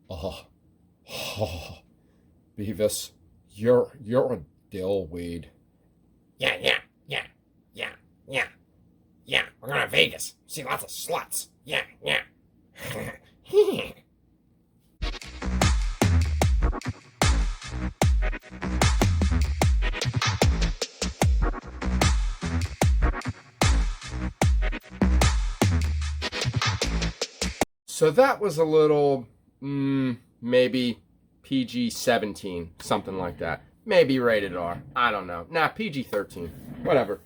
Oh, oh, Beavis, you're a dillweed. Yeah, yeah, yeah, yeah, yeah, yeah. We're going to Vegas. See lots of sluts. Yeah, yeah. So that was a little, maybe PG-17, something like that. Maybe rated R. I don't know. Nah, PG-13. Whatever.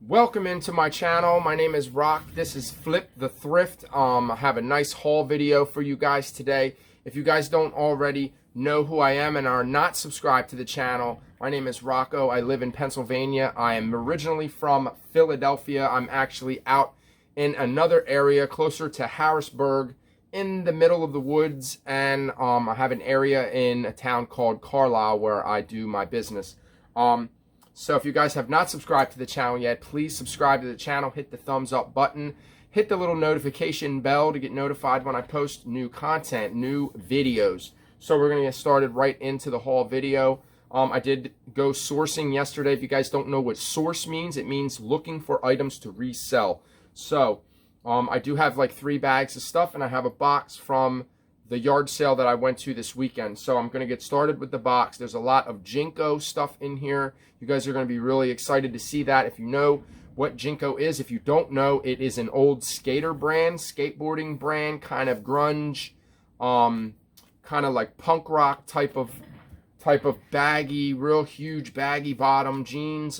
Welcome into my channel. My name is Rock. This is Flip the Thrift. I have a nice haul video for you guys today. If you guys don't already know who I am and are not subscribed to the channel, my name is Rocco. I live in Pennsylvania. I am originally from Philadelphia. I'm actually out in another area closer to Harrisburg in the middle of the woods, and I have an area in a town called Carlisle where I do my business. So if you guys have not subscribed to the channel yet, please subscribe to the channel, hit the thumbs up button, hit the little notification bell to get notified when I post new content, new videos. So we're going to get started right into the haul video. I did go sourcing yesterday. If you guys don't know what source means, it means looking for items to resell. So I do have like 3 bags of stuff, and I have a box from the yard sale that I went to this weekend. So I'm going to get started with the box. There's a lot of Jinko stuff in here. You guys are going to be really excited to see that. If you know what Jinko is, if you don't know, it is an old skater brand, skateboarding brand, kind of grunge, kind of like punk rock type of baggy, real huge baggy bottom jeans.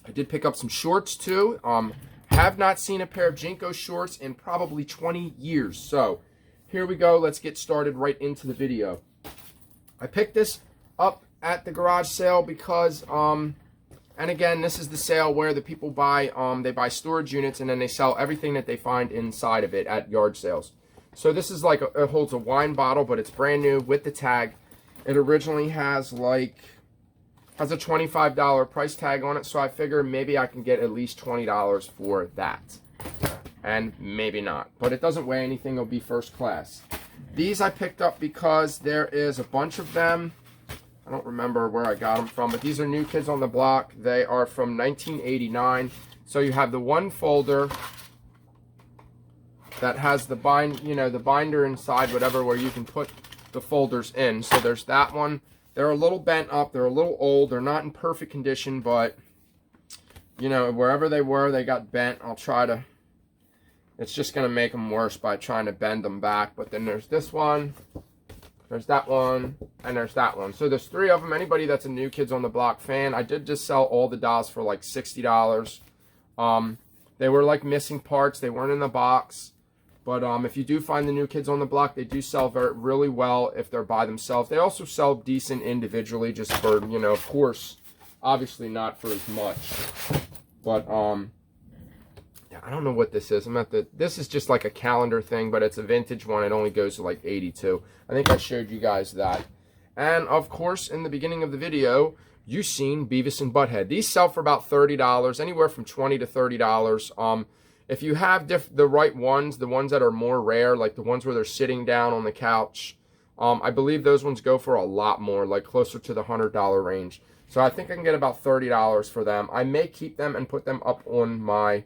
I did pick up some shorts too. Have not seen a pair of Jinko shorts in probably 20 years. So here we go. Let's get started right into the video. I picked this up at the garage sale because, and again, this is the sale where the people buy, they buy storage units and then they sell everything that they find inside of it at yard sales. So this is like, it holds a wine bottle, but it's brand new with the tag. It originally has a $25 price tag on it, so I figure maybe I can get at least $20 for that. And maybe not, but it doesn't weigh anything. It'll be first class. These I picked up because there is a bunch of them. I don't remember where I got them from, but these are New Kids on the Block. They are from 1989. So you have the one folder that has the the binder inside, whatever, where you can put the folders in. So there's that one. They're a little bent up. They're a little old. They're not in perfect condition, but, you know, wherever they were, they got bent. I'll try to, it's just going to make them worse by trying to bend them back. But then there's this one, there's that one, and there's that one. So there's 3 of them. Anybody that's a New Kids on the Block fan, I did just sell all the dolls for like $60. They were like missing parts. They weren't in the box. But if you do find the New Kids on the Block, they do sell really well if they're by themselves. They also sell decent individually, just for, you know, of course, obviously not for as much. But, yeah, I don't know what this is. This is just like a calendar thing, but it's a vintage one. It only goes to like 82. I think I showed you guys that. And, of course, in the beginning of the video, you've seen Beavis and Butthead. These sell for about $30, anywhere from $20 to $30. If you have the right ones, the ones that are more rare, like the ones where they're sitting down on the couch, I believe those ones go for a lot more, like closer to the $100 range. So I think I can get about $30 for them. I may keep them and put them up on my,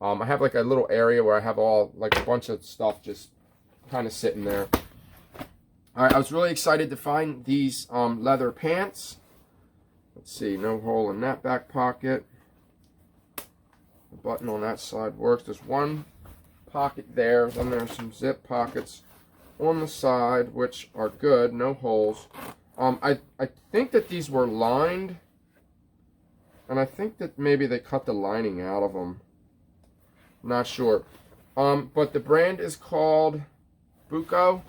I have like a little area where I have all, like a bunch of stuff just kind of sitting there. All right, I was really excited to find these leather pants. Let's see, no hole in that back pocket. The button on that side works. There's one pocket there. Then there's some zip pockets on the side, which are good. No holes. I think that these were lined. And I think that maybe they cut the lining out of them. Not sure. But the brand is called Buco.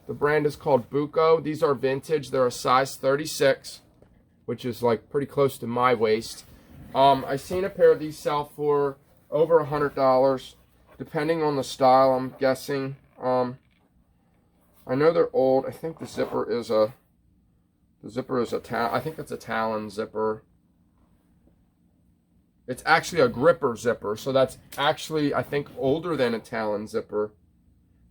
The brand is called Buco. These are vintage. They're a size 36, which is like pretty close to my waist. I seen a pair of these sell for over $100, depending on the style, I'm guessing. I know they're old. I think the zipper is a I think it's a Talon zipper. It's actually a gripper zipper, so that's actually, I think, older than a Talon zipper.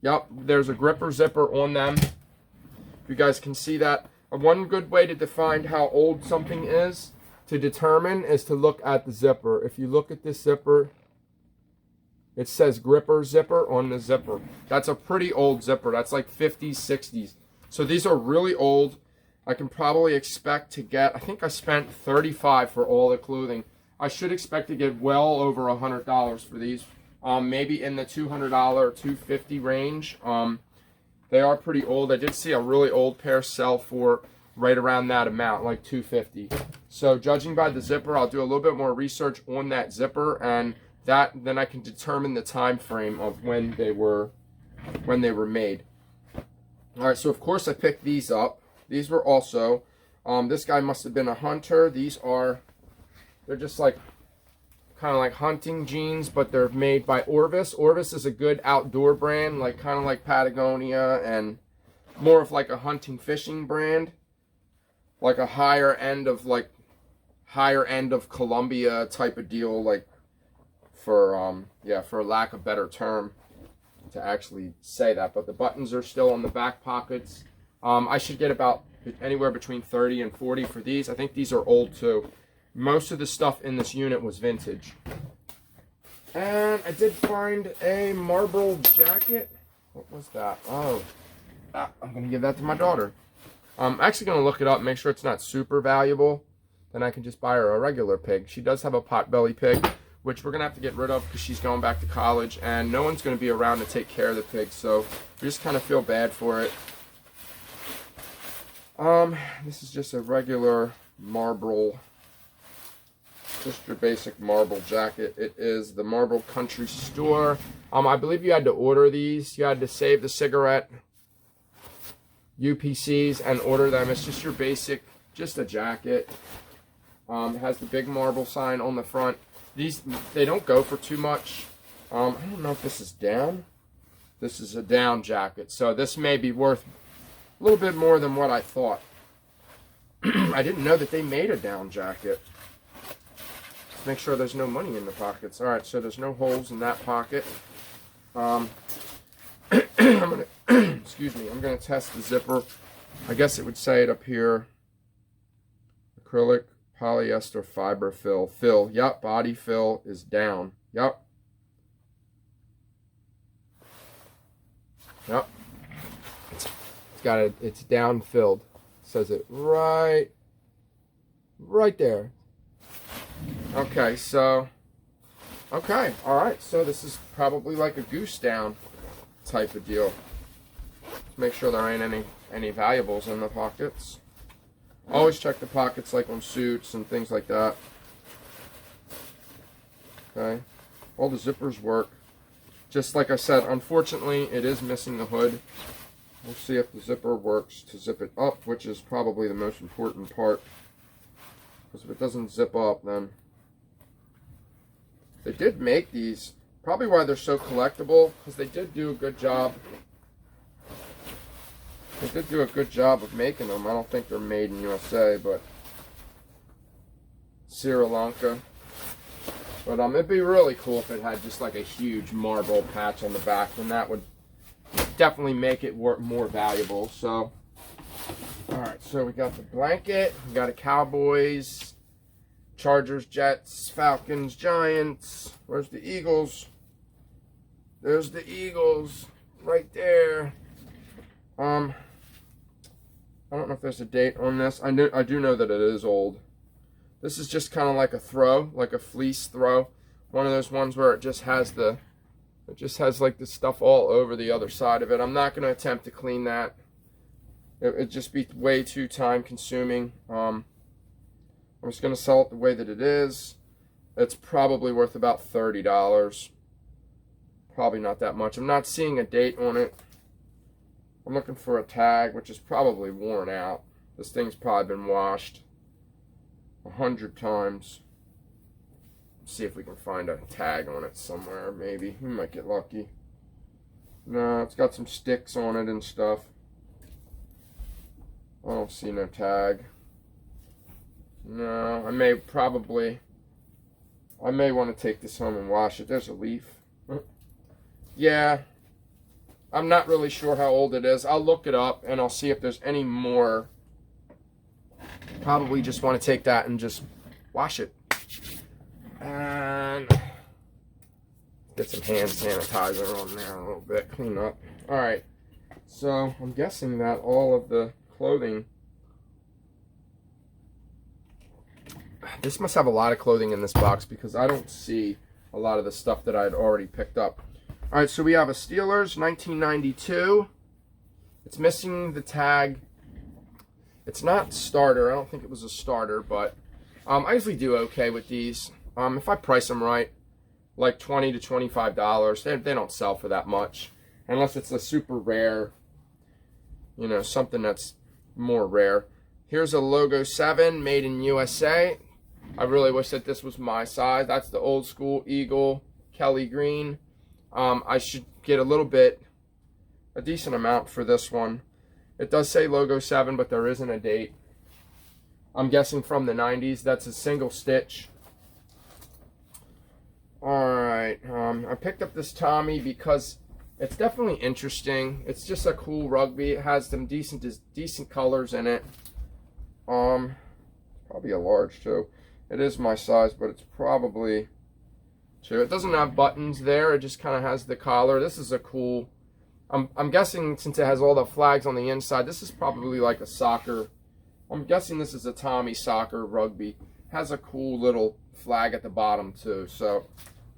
Yep, there's a gripper zipper on them. If you guys can see that. One good way to define how old something is, to determine, is to look at the zipper. If you look at this zipper, it says gripper zipper on the zipper. That's a pretty old zipper. That's like 50s, 60s. So these are really old. I can probably expect to get, I think I spent $35 for all the clothing. I should expect to get well over $100 for these. Maybe in the $200, $250 range. They are pretty old. I did see a really old pair sell for right around that amount, like $250. So judging by the zipper, I'll do a little bit more research on that zipper, and then I can determine the time frame of when they were made. All right, so of course I picked these up. These were also, this guy must have been a hunter. They're just like, kind of like hunting jeans, but they're made by Orvis. Orvis is a good outdoor brand, like kind of like Patagonia, and more of like a hunting fishing brand, like a higher end of Columbia type of deal, like for lack of better term to actually say that. But the buttons are still on the back pockets. I should get about anywhere between 30 and 40 for these. I think these are old too. Most of the stuff in this unit was vintage. And I did find a marble jacket. What was that? Oh, I'm going to give that to my daughter. I'm actually going to look it up, make sure it's not super valuable. Then I can just buy her a regular pig. She does have a potbelly pig, which we're going to have to get rid of because she's going back to college. And no one's going to be around to take care of the pig. So we just kind of feel bad for it. This is just a regular marble, just your basic marble jacket. It is the Marble Country Store. I believe you had to order these. You had to save the cigarette UPCs and order them. It's just your basic, just a jacket. It has the big marble sign on the front. These, they don't go for too much. I don't know if this is down. This is a down jacket. So this may be worth a little bit more than what I thought. I didn't know that they made a down jacket. Let's make sure there's no money in the pockets. All right, so there's no holes in that pocket. I'm gonna, excuse me, I'm gonna test the zipper. I guess it would say it up here. Acrylic, polyester, fiber fill. Fill, yep, body fill is down. Yep. Yep. It's down filled. Says it right there. Okay, so, okay, all right. So this is probably like a goose down type of deal. Let's make sure there ain't any valuables in the pockets. Always check the pockets, like on suits and things like that. Okay, all the zippers work. Just like I said, unfortunately, it is missing the hood. We'll see if the zipper works to zip it up, which is probably the most important part. Because if it doesn't zip up, then... They did make these. Probably why they're so collectible, because they did do a good job. They did do a good job of making them. I don't think they're made in USA, but... Sri Lanka. But it'd be really cool if it had just like a huge marble patch on the back, and that would definitely make it more valuable. So, alright, so we got the blanket, we got a Cowboys, Chargers, Jets, Falcons, Giants. Where's the Eagles? There's the Eagles right there. I don't know if there's a date on this. I do know that it is old. This is just kind of like a throw, like a fleece throw. One of those ones where it just has like the stuff all over the other side of it. I'm not going to attempt to clean that. It'd just be way too time consuming. I'm just going to sell it the way that it is. It's probably worth about $30. Probably not that much. I'm not seeing a date on it. I'm looking for a tag, which is probably worn out. This thing's probably been washed 100 times. Let's see if we can find a tag on it somewhere, maybe. We might get lucky. No, it's got some sticks on it and stuff. I don't see no tag. No, I may probably... I may want to take this home and wash it. There's a leaf. Yeah. I'm not really sure how old it is. I'll look it up and I'll see if there's any more. Probably just want to take that and just wash it. And get some hand sanitizer on there a little bit. Clean up. Alright. So I'm guessing that all of the clothing. This must have a lot of clothing in this box because I don't see a lot of the stuff that I'd already picked up. Alright, so we have a Steelers 1992. It's missing the tag. It's not starter. I don't think it was a starter, but I usually do okay with these. If I price them right, like $20 to $25, they don't sell for that much. Unless it's a super rare, you know, something that's more rare. Here's a Logo 7 made in USA. I really wish that this was my size. That's the old school Eagle Kelly Green. I should get a decent amount for this one. It does say Logo 7, but there isn't a date. I'm guessing from the 90s. That's a single stitch. Alright, I picked up this Tommy because it's definitely interesting. It's just a cool rugby. It has some decent colors in it. Probably a large too. It is my size, but it's probably two. It doesn't have buttons there. It just kind of has the collar. This is a cool. I'm guessing since it has all the flags on the inside, this is probably like a soccer. I'm guessing this is a Tommy soccer rugby. It has a cool little flag at the bottom too, so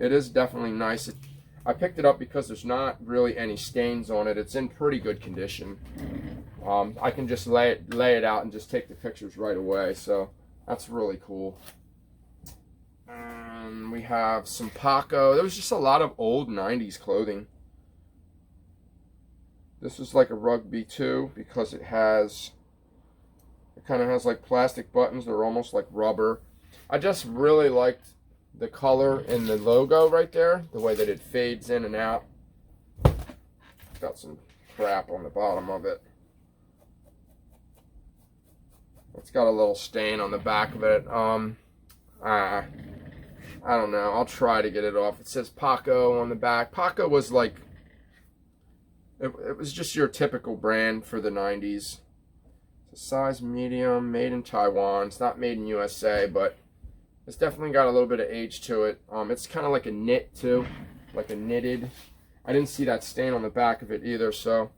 it is definitely nice. I picked it up because there's not really any stains on it. It's in pretty good condition. I can just lay it out and just take the pictures right away, so that's really cool. And we have some Paco. There was just a lot of old 90s clothing. This is like a rugby too because it kind of has like plastic buttons. They're almost like rubber. I just really liked the color in the logo right there, the way that it fades in and out. Got some crap on the bottom of it. It's got a little stain on the back of it. I don't know. I'll try to get it off. It says Paco on the back. Paco was like, it was just your typical brand for the 90s. It's a size medium, made in Taiwan. It's not made in USA, but it's definitely got a little bit of age to it. It's kind of like a knit too, like a knitted. I didn't see that stain on the back of it either, so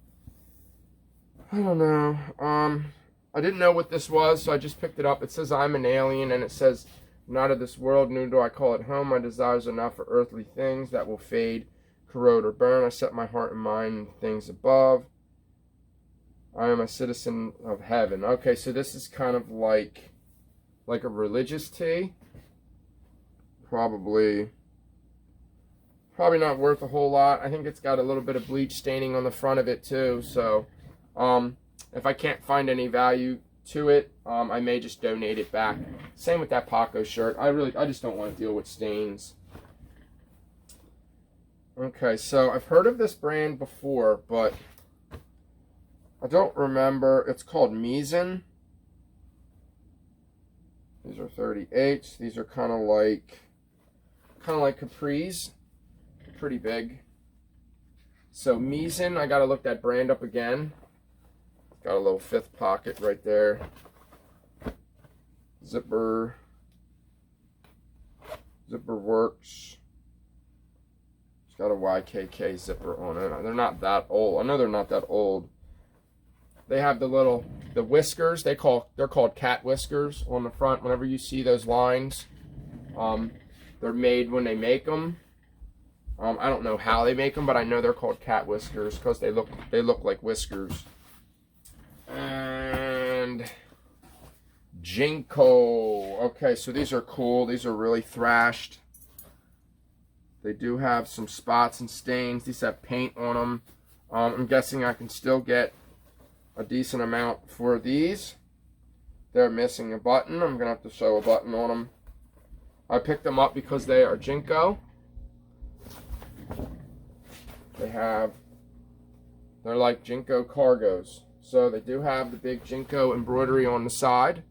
I don't know. I didn't know what this was, so I just picked it up. It says I'm an alien, and it says not of this world, nor do I call it home. My desires are not for earthly things that will fade, corrode, or burn. I set my heart and mind in things above. I am a citizen of heaven. Okay, so this is kind of like a religious tee. Probably not worth a whole lot. I think it's got a little bit of bleach staining on the front of it too. So, if I can't find any value to it, I may just donate it back. Same with that Paco shirt. I just don't want to deal with stains. Okay, so I've heard of this brand before, but I don't remember. It's called Mizzen. These are 38s. These are kind of like capris. Pretty big. So Mizzen, I gotta look that brand up again. Got a little fifth pocket right there. Zipper works. It's got a YKK zipper on it. They're not that old. I know they're not that old. They have the whiskers. They're called cat whiskers on the front. Whenever you see those lines, they're made when they make them. I don't know how they make them, but I know they're called cat whiskers because they look like whiskers. And Jinko. Okay, so these are cool. These are really thrashed. They do have some spots and stains. These have paint on them. I'm guessing I can still get a decent amount for these. They're missing a button. I'm gonna have to sew a button on them. I picked them up because they are Jinko. They're like Jinko cargos. So they do have the big Jinko embroidery on the side.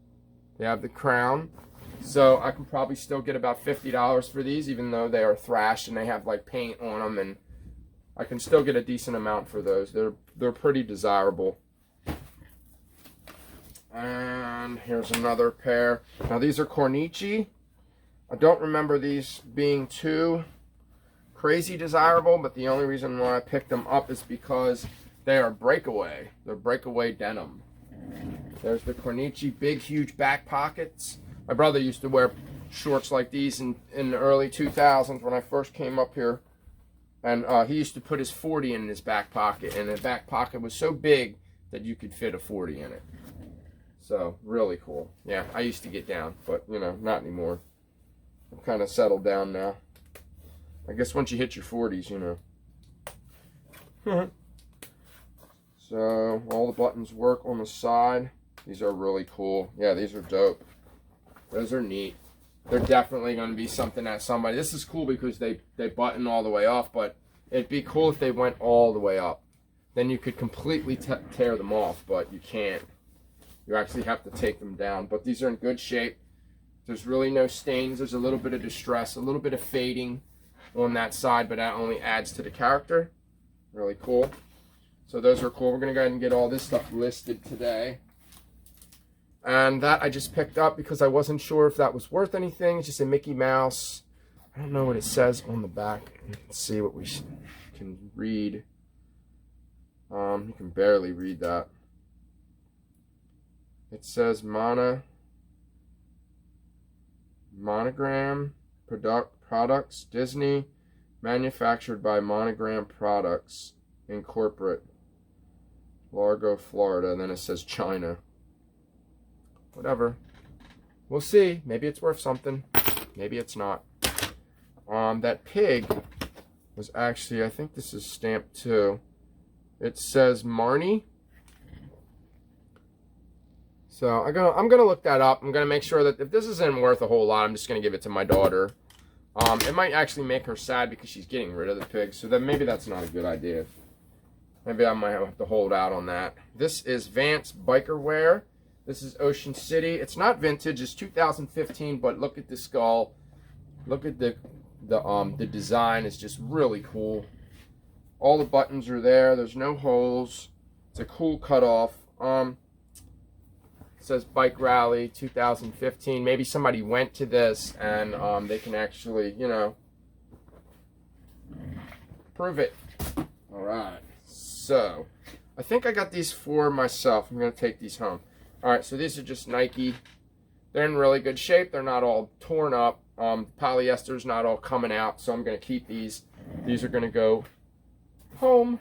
They have the crown. So I can probably still get about $50 for these, even though they are thrashed and they have like paint on them, and I can still get a decent amount for those. They're pretty desirable. And here's another pair. Now these are Cornici. I don't remember these being too crazy desirable, but the only reason why I picked them up is because they are breakaway. They're breakaway denim. There's the Cornici big, huge back pockets. My brother used to wear shorts like these in the early 2000s when I first came up here. And he used to put his 40 in his back pocket, and the back pocket was so big that you could fit a 40 in it. So, really cool. Yeah, I used to get down, but, you know, not anymore. I'm kind of settled down now. I guess once you hit your 40s, you know. So, all the buttons work on the side. These are really cool. Yeah, these are dope. Those are neat. They're definitely going to be something that somebody... This is cool because they button all the way off, but it'd be cool if they went all the way up. Then you could completely tear them off, but you can't. You actually have to take them down. But these are in good shape. There's really no stains. There's a little bit of distress, a little bit of fading on that side, but that only adds to the character. Really cool. So those are cool. We're going to go ahead and get all this stuff listed today. And that I just picked up because I wasn't sure if that was worth anything. It's just a Mickey Mouse. I don't know what it says on the back. Let's see what we can read. You can barely read that. It says Monogram Products, Disney, manufactured by Monogram Products, Incorporate, Largo, Florida. And then it says China. Whatever. We'll see. Maybe it's worth something. Maybe it's not. That pig was actually, I think this is stamped too. It says Marnie. So I'm gonna look that up. I'm gonna make sure that if this isn't worth a whole lot, I'm just gonna give it to my daughter. It might actually make her sad because she's getting rid of the pig. So then maybe that's not a good idea. Maybe I might have to hold out on that. This is Vance Bikerware. This is Ocean City. It's not vintage. It's 2015. But look at the skull. Look at the design. It's just really cool. All the buttons are there. There's no holes. It's a cool cutoff. It says Bike Rally 2015. Maybe somebody went to this and they can actually, you know, prove it. All right. So I think I got these for myself. I'm going to take these home. All right. So these are just Nike. They're in really good shape. They're not all torn up. Polyester's not all coming out. So I'm going to keep these. These are going to go home.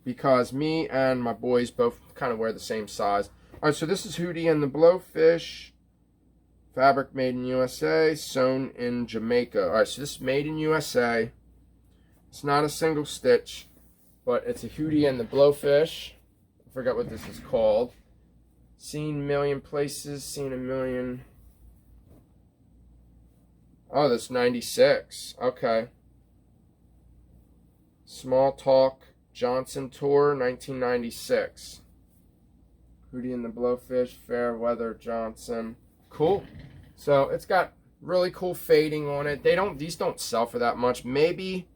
Because me and my boys both kind of wear the same size. All right, so this is Hootie and the Blowfish. Fabric made in USA, sewn in Jamaica. All right, so this is made in USA. It's not a single stitch, but it's a Hootie and the Blowfish. I forgot what this is called. Seen a million places, seen a million. Oh, that's 96. Okay. Small Talk. Johnson Tour, 1996. Hootie and the Blowfish, Fairweather Johnson. Cool. So it's got really cool fading on it. These don't sell for that much. Maybe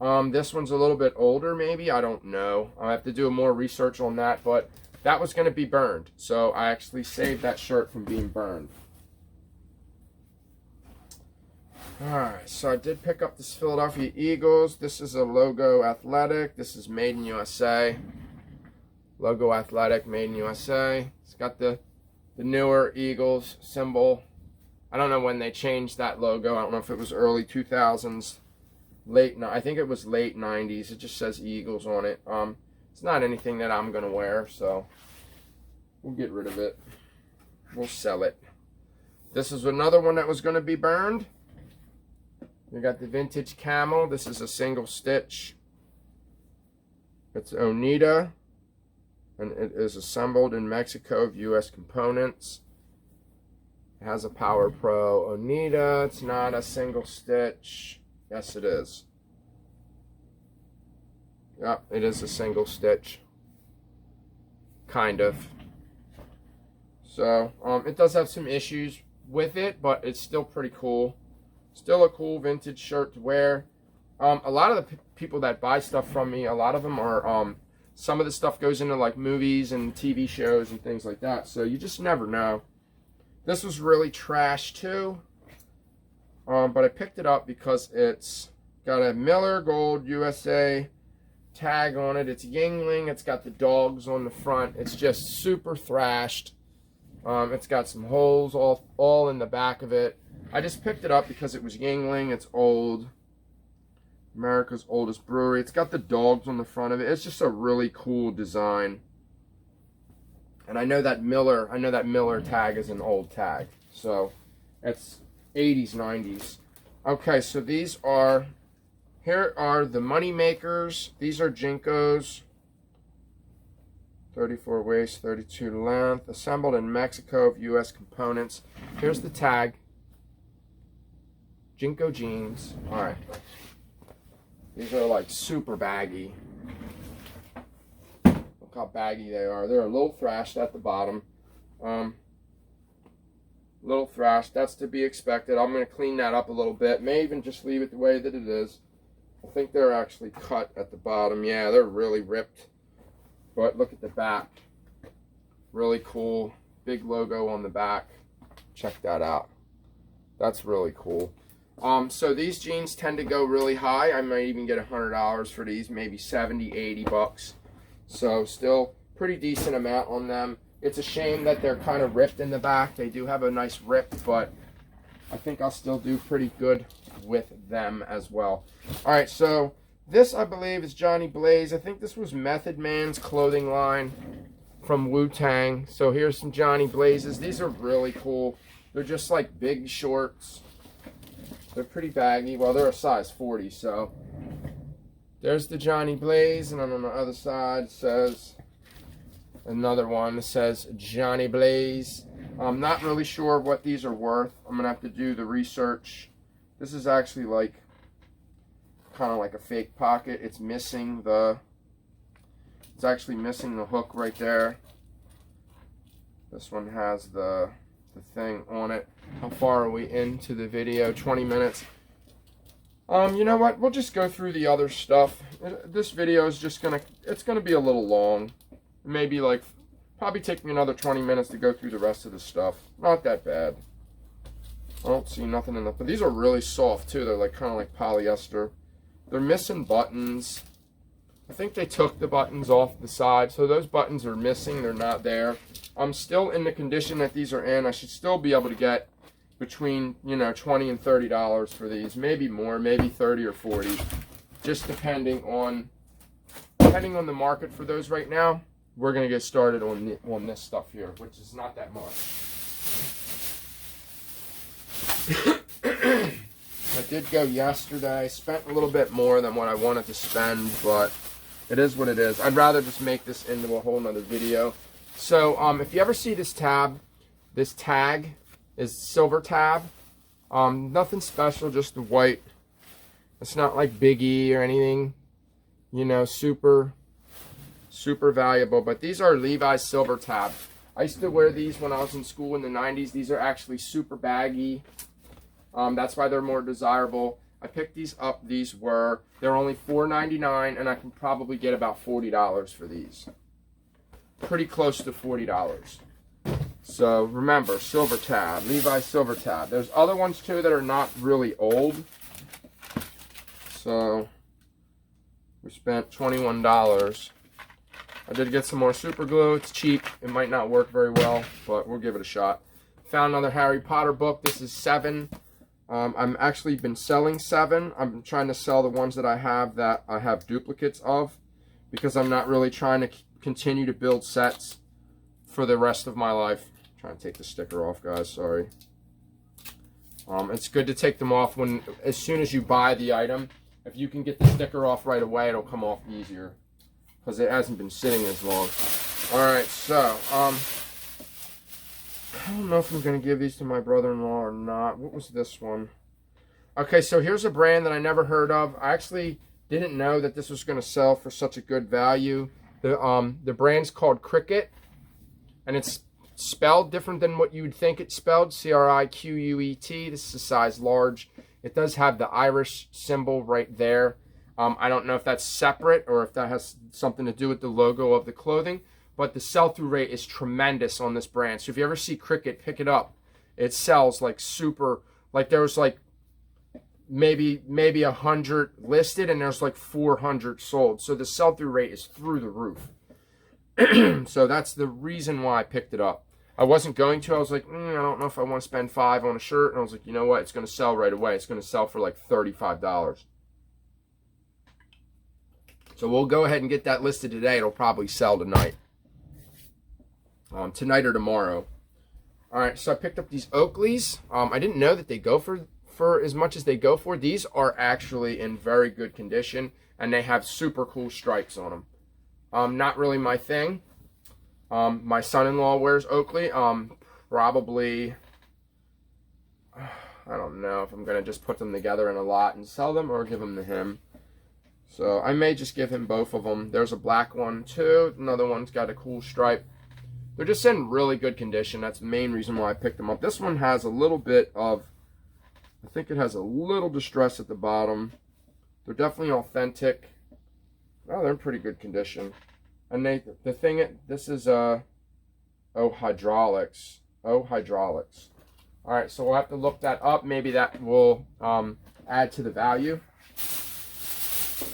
this one's a little bit older, maybe. I don't know. I have to do more research on that, but that was going to be burned. So I actually saved that shirt from being burned. Alright, so I did pick up this Philadelphia Eagles. This is a Logo Athletic. This is made in USA. Logo Athletic, made in USA. It's got the newer Eagles symbol. I don't know when they changed that logo. I don't know if it was early 2000s, I think it was late 90s. It just says Eagles on it. It's not anything that I'm going to wear, so we'll get rid of it. We'll sell it. This is another one that was going to be burned. We got the vintage camel. This is a single stitch. It's Oneida, and it is assembled in Mexico of U.S. components. It has a Power Pro Oneida. It's not a single stitch. Yes, it is. Yep, it is a single stitch. Kind of. So it does have some issues with it, but it's still pretty cool. Still a cool vintage shirt to wear. A lot of the people that buy stuff from me, a lot of them are, some of the stuff goes into like movies and TV shows and things like that. So you just never know. This was really trash too. But I picked it up because it's got a Miller Gold USA tag on it. It's Yingling. It's got the dogs on the front. It's just super thrashed. It's got some holes all in the back of it. I just picked it up because it was Yingling. It's old. America's oldest brewery. It's got the dogs on the front of it. It's just a really cool design. And I know that Miller tag is an old tag. So it's 80s, 90s. Okay, so here are the money makers. These are Jinkos. 34 waist, 32 length. Assembled in Mexico of U.S. components. Here's the tag. Jinko jeans. Alright. These are like super baggy. Look how baggy they are. They're a little thrashed at the bottom. Little thrashed. That's to be expected. I'm going to clean that up a little bit. May even just leave it the way that it is. I think they're actually cut at the bottom. Yeah, they're really ripped. But look at the back. Really cool. Big logo on the back. Check that out. That's really cool. So these jeans tend to go really high. I might even get $100 for these, maybe 70, 80 bucks. So still pretty decent amount on them. It's a shame that they're kind of ripped in the back. They do have a nice rip, but I think I'll still do pretty good with them as well. All right, so this I believe is Johnny Blaze. I think this was Method Man's clothing line from Wu-Tang. So here's some Johnny Blazes. These are really cool. They're just like big shorts. They're pretty baggy. Well, they're a size 40, so there's the Johnny Blaze, and on the other side says another one that says Johnny Blaze. I'm not really sure what these are worth. I'm gonna have to do the research. This is actually like kind of like a fake pocket. It's missing the. It's actually missing the hook right there. This one has the thing on it. How far are we into the video? 20 minutes. You know what? We'll just go through the other stuff. This video is just it's gonna be a little long. Maybe like, probably take me another 20 minutes to go through the rest of the stuff. Not that bad. I don't see nothing in the, but these are really soft too. They're like kind of like polyester. They're missing buttons. I think they took the buttons off the side, so those buttons are missing. They're not there. I'm still in the condition that these are in. I should still be able to get between, you know, $20 and $30 for these, maybe more, maybe 30 or 40, just depending on the market for those right now. We're gonna get started on this stuff here, which is not that much. I did go yesterday. Spent a little bit more than what I wanted to spend, but it is what it is. I'd rather just make this into a whole nother video. So if you ever see this tag is silver tab. Nothing special, just the white. It's not like Big E or anything, you know, super valuable. But these are Levi's silver tab. I used to wear these when I was in school in the 90s. These are actually super baggy. That's why they're more desirable. I picked these up. They're only $4.99, and I can probably get about $40 for these. Pretty close to $40. So remember, silver tab, Levi's silver tab. There's other ones too that are not really old. So we spent $21. I did get some more super glue. It's cheap. It might not work very well, but we'll give it a shot. Found another Harry Potter book. This is 7. I'm actually been selling 7. I'm trying to sell the ones that I have duplicates of, because I'm not really trying to continue to build sets for the rest of my life. I'm trying to take the sticker off, guys. Sorry. It's good to take them off as soon as you buy the item. If you can get the sticker off right away, it'll come off easier, because it hasn't been sitting as long. Alright, so, I don't know if I'm going to give these to my brother-in-law or not. What was this one? Okay, so here's a brand that I never heard of. I actually didn't know that this was going to sell for such a good value. The brand's called Cricket, and it's spelled different than what you would think it's spelled. Criquet. This is a size large. It does have the Irish symbol right there. I don't know if that's separate or if that has something to do with the logo of the clothing, but the sell-through rate is tremendous on this brand. So if you ever see Cricket, pick it up. It sells like super, like there was like maybe 100 listed and there's like 400 sold. So the sell-through rate is through the roof. So that's the reason why I picked it up. I wasn't going to. I was like, I don't know if I want to spend $5 on a shirt. And I was like, you know what? It's going to sell right away. It's going to sell for like $35. So we'll go ahead and get that listed today. It'll probably sell tonight. Tonight or tomorrow. All right, so I picked up these Oakleys. I didn't know that they go for as much as they go for. These are actually in very good condition, and they have super cool stripes on them. Not really my thing. My son-in-law wears Oakley. Probably, I don't know if I'm going to just put them together in a lot and sell them or give them to him. So I may just give him both of them. There's a black one too. Another one's got a cool stripe. They're just in really good condition. That's the main reason why I picked them up. This one has a little bit of, I think it has a little distress at the bottom. They're definitely authentic. Oh, they're in pretty good condition. And this is hydraulics. Hydraulics. All right, so we'll have to look that up. Maybe that will add to the value.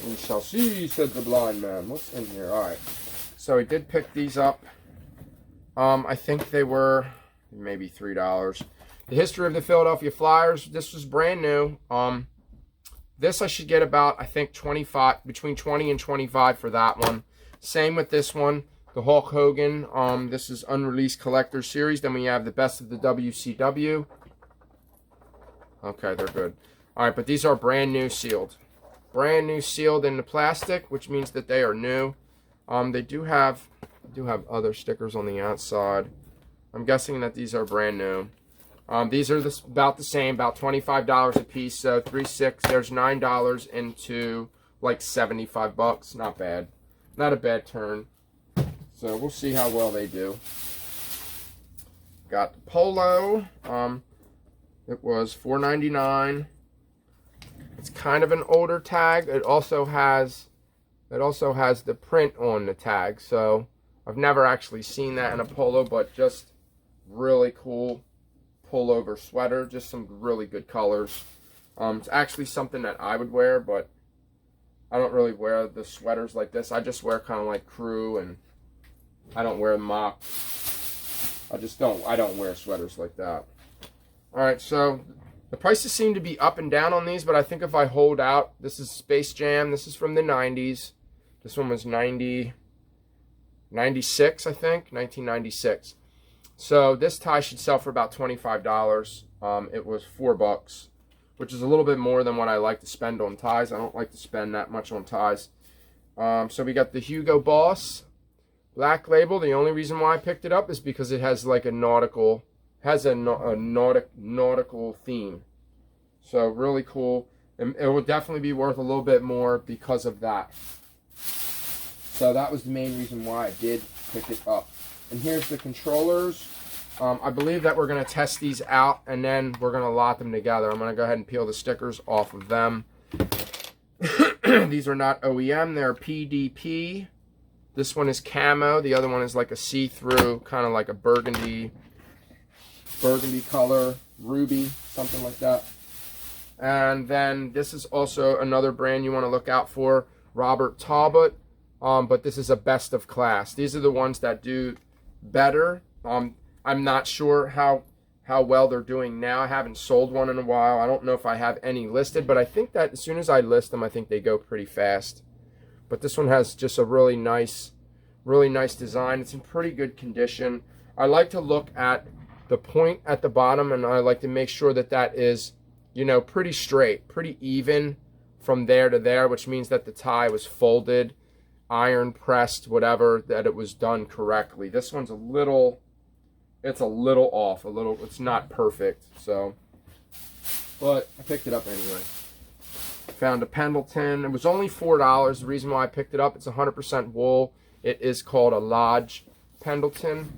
We shall see, said the blind man. What's in here? All right. So we did pick these up. I think they were maybe $3. The history of the Philadelphia Flyers. This was brand new. This I should get about, I think, between 20 and 25 for that one. Same with this one, the Hulk Hogan. This is unreleased collector series. Then we have the best of the WCW. Okay, they're good. All right, but these are brand new sealed. Brand new sealed in the plastic, which means that they are new. They do have other stickers on the outside. I'm guessing that these are brand new. These are about the same, about $25 a piece. So 3, 6. There's $9 into like 75 bucks. Not bad. Not a bad turn. So we'll see how well they do. Got the polo. It was $4.99. It's kind of an older tag. It also has the print on the tag. So I've never actually seen that in a polo, but just really cool pullover sweater. Just some really good colors. It's actually something that I would wear, but I don't really wear the sweaters like this. I just wear kind of like crew, and I don't wear mock. I don't wear sweaters like that. All right, so the prices seem to be up and down on these, but I think if I hold out, this is Space Jam. This is from the 90s. This one was 96, I think, 1996. So this tie should sell for about $25. It was $4, which is a little bit more than what I like to spend on ties. I don't like to spend that much on ties. So we got the Hugo Boss Black Label. The only reason why I picked it up is because it has like a nautical theme. So really cool. And it will definitely be worth a little bit more because of that. So that was the main reason why I did pick it up. And here's the controllers. I believe that we're going to test these out and then we're going to lot them together. I'm going to go ahead and peel the stickers off of them. These are not OEM, they're PDP. This one is camo. The other one is like a see-through, kind of like a burgundy color, ruby, something like that. And then this is also another brand you want to look out for, Robert Talbot. But this is a best of class. These are the ones that do better. I'm not sure how well they're doing now. I haven't sold one in a while. I don't know if I have any listed, but I think that as soon as I list them, I think they go pretty fast. But this one has just a really nice design. It's in pretty good condition. I like to look at the point at the bottom, and I like to make sure that that is, you know, pretty straight, pretty even from there to there, which means that the tie was folded, iron pressed, whatever, that it was done correctly. This one's it's a little off, it's not perfect, so, but I picked it up anyway. Found a Pendleton. It was only $4. The reason why I picked it up, it's 100% wool. It is called a Lodge Pendleton.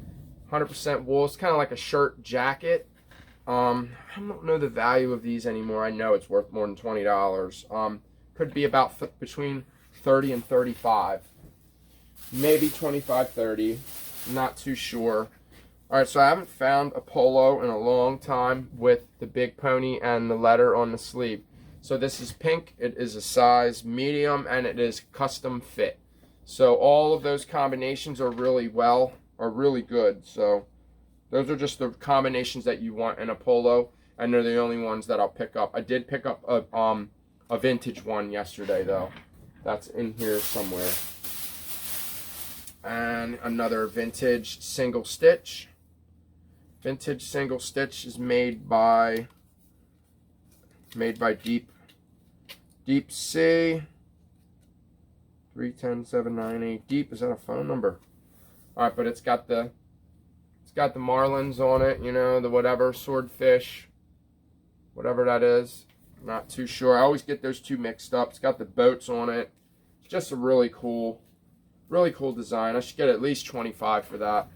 100% wool. It's kind of like a shirt jacket. I don't know the value of these anymore. I know it's worth more than $20. Could be about between 30 and 35. Maybe 25, 30. Not too sure. Alright, so I haven't found a polo in a long time with the big pony and the letter on the sleeve. So this is pink. It is a size medium and it is custom fit. So all of those combinations are really good. So those are just the combinations that you want in a polo, and they're the only ones that I'll pick up. I did pick up a vintage one yesterday though. That's in here somewhere. And another vintage single stitch. Vintage single stitch is made by Deep Sea. 310798 Deep. Is that a phone number? Alright, but it's got the marlins on it, you know, the whatever, swordfish, whatever that is. Not too sure. I always get those two mixed up. It's got the boats on it. It's just a really cool design. I should get at least 25 for that.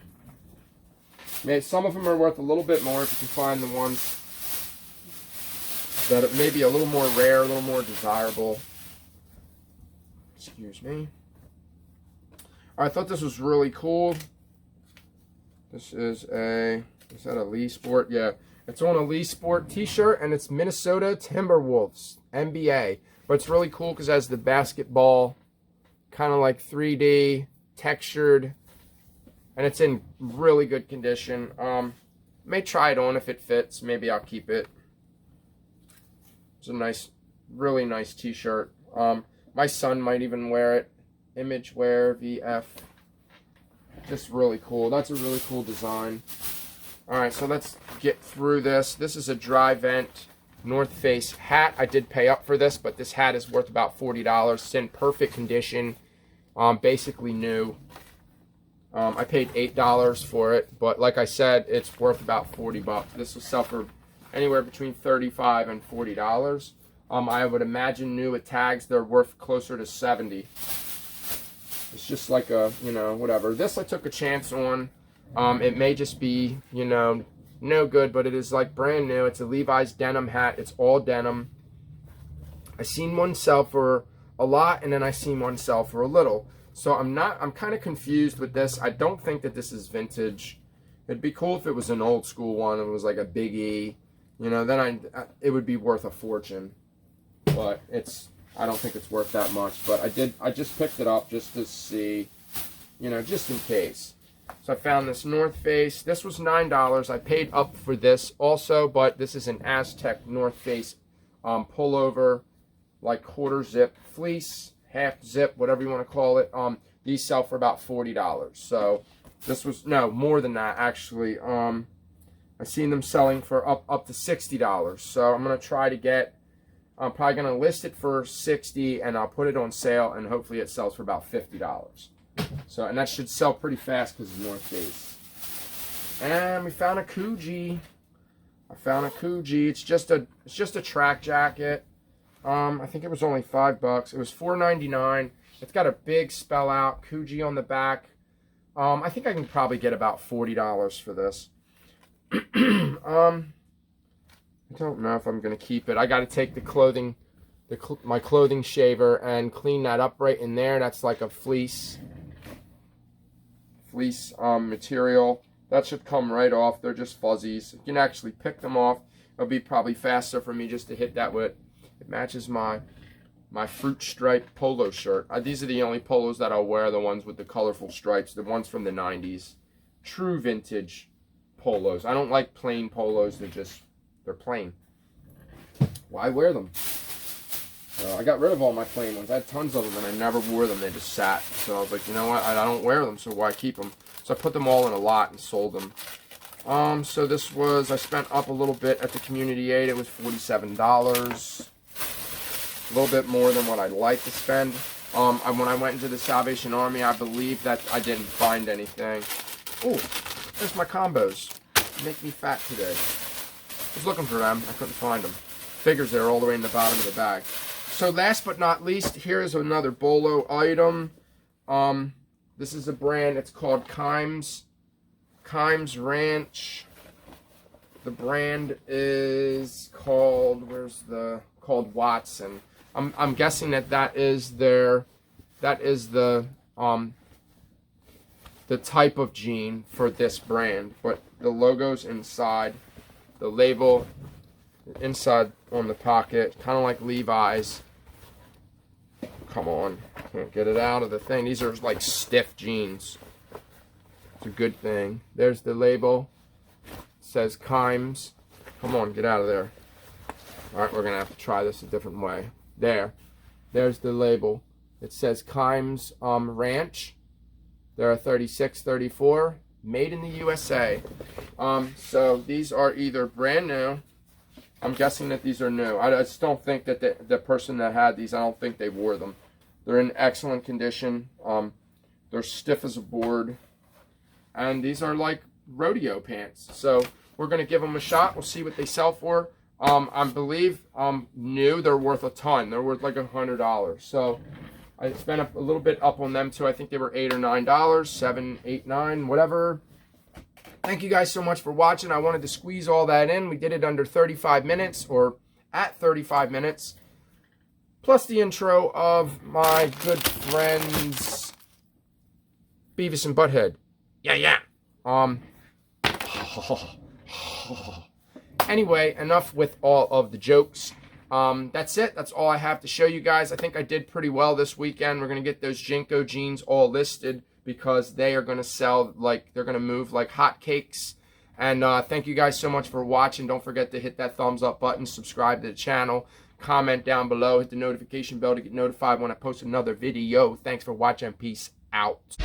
Maybe some of them are worth a little bit more if you can find the ones that are maybe a little more rare, a little more desirable. Excuse me. I thought this was really cool. This is that a Lee Sport? Yeah. It's on a Lee Sport t-shirt, and it's Minnesota Timberwolves, NBA. But it's really cool because it has the basketball, kind of like 3D, textured, and it's in really good condition. May try it on if it fits. Maybe I'll keep it. It's a nice, really nice t-shirt. My son might even wear it. Image Wear VF. Just really cool. That's a really cool design. Alright, so let's get through this. This is a dry vent North Face hat. I did pay up for this, but this hat is worth about $40. It's in perfect condition. Basically new. I paid $8 for it, but like I said, it's worth about 40 bucks. This will sell for anywhere between $35 and $40. I would imagine new with tags, they're worth closer to 70. It's just like a, you know, whatever. This I took a chance on. It may just be, you know, no good, but it is like brand new. It's a Levi's denim hat. It's all denim. I seen one sell for a lot, and then I seen one sell for a little. So I'm kind of confused with this. I don't think that this is vintage. It'd be cool if it was an old school one. It was like a Big E, you know, then it would be worth a fortune. But I don't think it's worth that much. But I just picked it up just to see, you know, just in case. So I found this North Face. This was $9. I paid up for this also, but this is an Aztec North Face pullover, like quarter zip fleece, half zip, whatever you want to call it. These sell for about $40. So this was, no, more than that actually. I seen them selling for up to $60. So I'm gonna try to get. I'm probably gonna list it for $60, and I'll put it on sale, and hopefully it sells for about $50. So, and that should sell pretty fast because it's North Face. And we found a Coogee. I found a Coogee. It's just a track jacket. I think it was only $5. It was $4.99. It's got a big spell out Coogee on the back. I think I can probably get about $40 for this. I don't know if I'm gonna keep it. I got to take the clothing, my clothing shaver, and clean that up right in there. That's like a fleece material. That should come right off. They're just fuzzies. You can actually pick them off. It'll be probably faster for me just to hit that with. It matches my fruit stripe polo shirt. These are the only polos that I'll wear, the ones with the colorful stripes, the ones from the 90s. True vintage polos. I don't like plain polos. They're plain. Why wear them? I got rid of all my plain ones. I had tons of them and I never wore them. They just sat. So I was like, you know what? I don't wear them, so why keep them? So I put them all in a lot and sold them. So this was, I spent up a little bit at the Community Aid. It was $47. A little bit more than what I'd like to spend. When I went into the Salvation Army, I believe that I didn't find anything. Oh, there's my combos. Make me fat today. I was looking for them. I couldn't find them. Figures they're all the way in the bottom of the bag. So last but not least, here is another Bolo item. This is a brand. It's called Kimes. Kimes Ranch. The brand is called, called Watson. I'm guessing that is the type of jean for this brand, but the logo's inside, the label inside on the pocket, kind of like Levi's. Come on, can't get it out of the thing. These are like stiff jeans. It's a good thing. There's the label. It says Kimes. Come on, get out of there. All right, we're gonna have to try this a different way. There's the label. It says Kimes Ranch. There are 36, 34, made in the USA. So these are either brand new. I'm guessing that these are new. I just don't think that the person that had these, I don't think they wore them. They're in excellent condition. They're stiff as a board. And these are like rodeo pants. So we're going to give them a shot. We'll see what they sell for. I believe new, they're worth a ton. They're worth like $100. So I spent a little bit up on them too. I think they were $8 or $9, $7, $8, $9, whatever. Thank you guys so much for watching. I wanted to squeeze all that in. We did it under 35 minutes, or at 35 minutes. Plus the intro of my good friends Beavis and Butthead. Yeah. Anyway, enough with all of the jokes. That's it. That's all I have to show you guys. I think I did pretty well this weekend. We're going to get those Jinko jeans all listed because they are going to sell like, they're going to move like hotcakes. And thank you guys so much for watching. Don't forget to hit that thumbs up button, subscribe to the channel, comment down below, hit the notification bell to get notified when I post another video. Thanks for watching. Peace out.